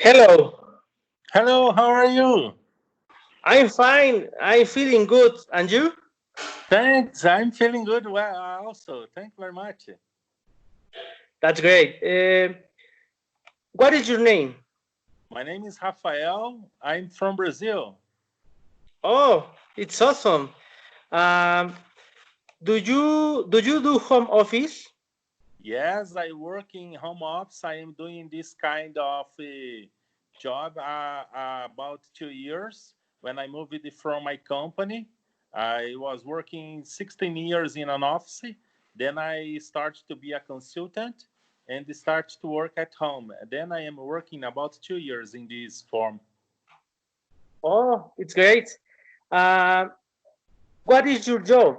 Hello. Hello, how are you? I'm fine. I'm feeling good. And you? Thanks, I'm feeling good well also. Thank you very much. That's great. What is your name? My name is Rafael. I'm from Brazil. Oh, it's awesome. Um, do you do home office? Yes, I work in home office. I am doing this kind of job about 2 years. When I moved from my company, I was working 16 years in an office. Then I started to be a consultant and start to work at home. Then I am working about 2 years in this form. Oh, it's great. Uh, what is your job?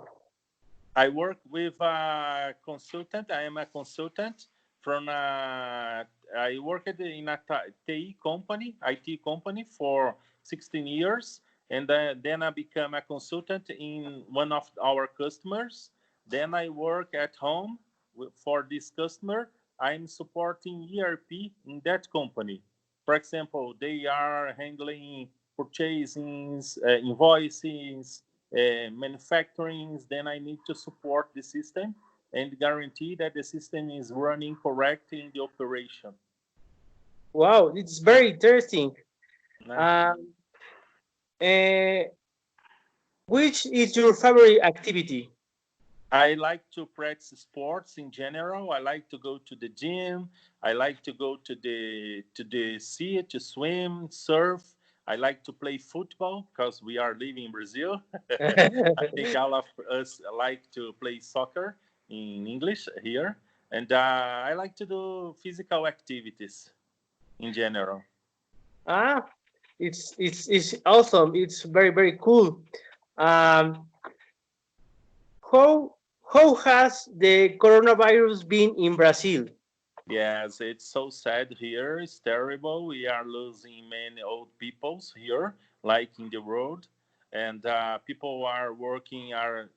I work with a consultant. I am a consultant from I worked in a TI company, IT company for 16 years, and then I become a consultant in one of our customers. Then I work at home for this customer. I'm supporting ERP in that company. For example, they are handling purchasing, invoices, manufacturing, then I need to support the system and guarantee that the system is running correct in the operation. Wow, it's very interesting. Nah. Um, uh, which is your favorite activity? I like to practice sports in general. I like to go to the gym. I like to go to the sea to swim, surf. I like to play football because we are living in Brazil. I think all of us like to play soccer in English here, and I like to do physical activities in general. ah, it's awesome. It's very cool. Um, how how has the coronavirus been in Brazil? Yes, it's so sad here. It's terrible. We are losing many old peoples here, like in the road, and people are working, are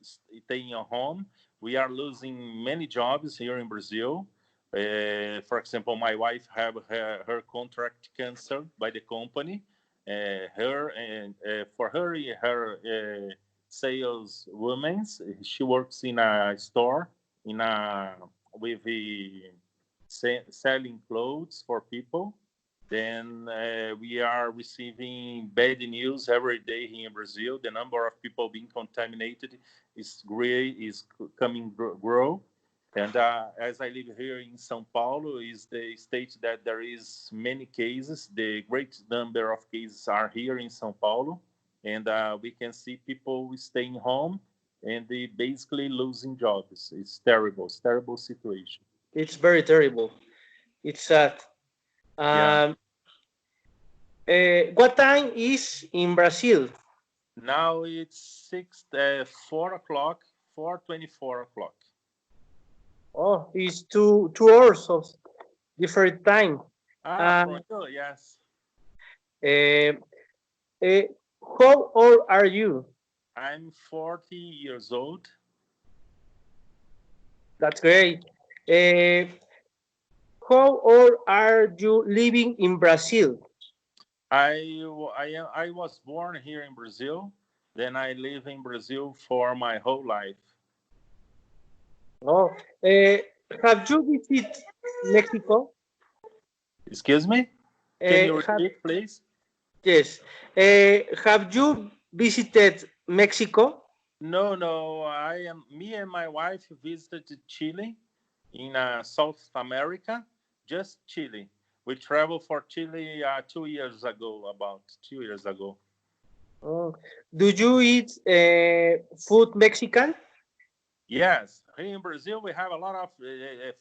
staying at home. We are losing many jobs here in Brazil. For example, my wife have her contract canceled by the company. Her and for her sales woman, she works in a store in a with a selling clothes for people. Then we are receiving bad news every day here in Brazil. The number of people being contaminated is coming grow. And as I live here in São Paulo, is the state that there is many cases. The great number of cases are here in São Paulo, and we can see people staying home and they basically losing jobs. It's terrible. It's terrible situation. It's very terrible. It's sad. Yeah. Um, what time is in Brazil? Now it's 4 o'clock, 4:24 o'clock. Oh, it's two hours of different time. From Um, you, yes. uh, uh, how old are you? I'm 40 years old. That's great. Uh, how old are you living in Brazil? I was born here in Brazil. Then I live in Brazil for my whole life. Oh, uh, have you visited Mexico? Excuse me? Can you Have repeat, please? yes. Have you visited Mexico? No, no. Me and my wife visited Chile in South America, just Chile. We traveled for Chile 2 years ago, about 2 years ago. Oh, do you eat food Mexican? Yes, here in Brazil we have a lot of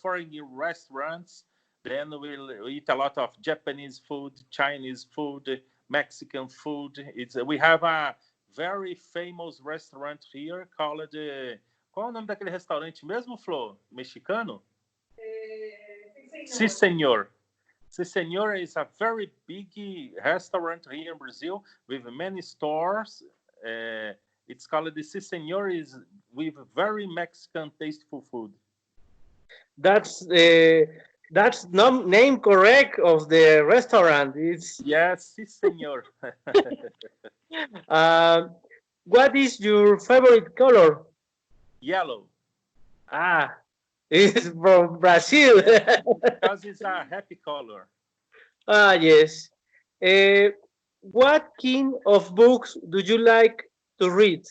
foreign restaurants. Then we eat a lot of Japanese food, Chinese food, Mexican food. We have a very famous restaurant here called qual é o nome daquele restaurante mesmo, Flor? Mexicano? Si, senhor. Si, senhor is a very big restaurant here in Brazil with many stores. Uh, it's called the Si, senhor is with very Mexican tasteful food. That's That's not name correct of the restaurant. It's Yes, sí, señor. uh, what is your favorite color? Yellow. Ah, it's from Brazil. Yes, because it's a happy color. Ah, yes. Uh, what kind of books do you like to read?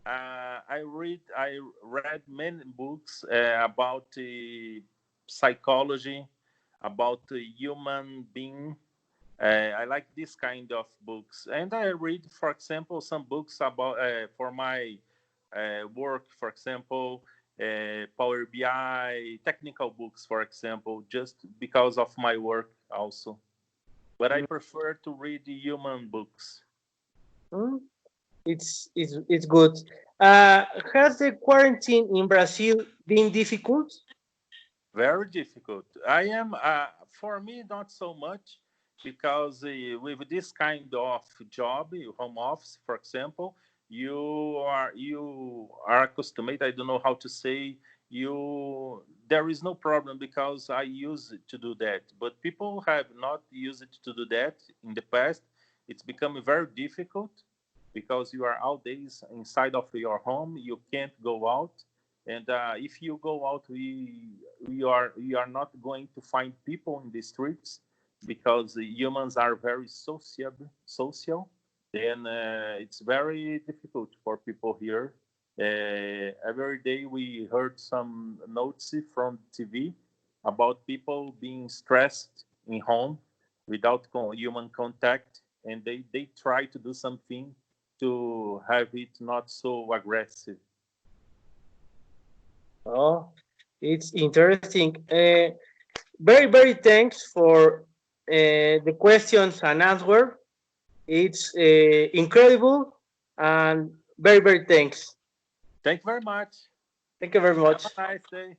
I read many books about psychology, about the human being. I like this kind of books, and I read, for example, some books about for my work. For example, Power BI, technical books, for example, just because of my work also. But I prefer to read the human books. Mm, it's good. Has the quarantine in Brazil been difficult? Very difficult. I am, for me, not so much because with this kind of job, home office, for example, you are accustomed. I don't know how to say you. There is no problem because I use it to do that. But people have not used it to do that in the past. It's become very difficult because you are all days inside of your home. You can't go out, and if you go out, we are not going to find people in the streets because the humans are very social. Then it's very difficult for people here. Every day we heard some notes from TV about people being stressed in home without human contact, and they try to do something to have it not so aggressive. Oh, it's interesting. Very thanks for the questions and answer. It's incredible and very thanks. Thank you very much. Thank you very Have a much. nice day.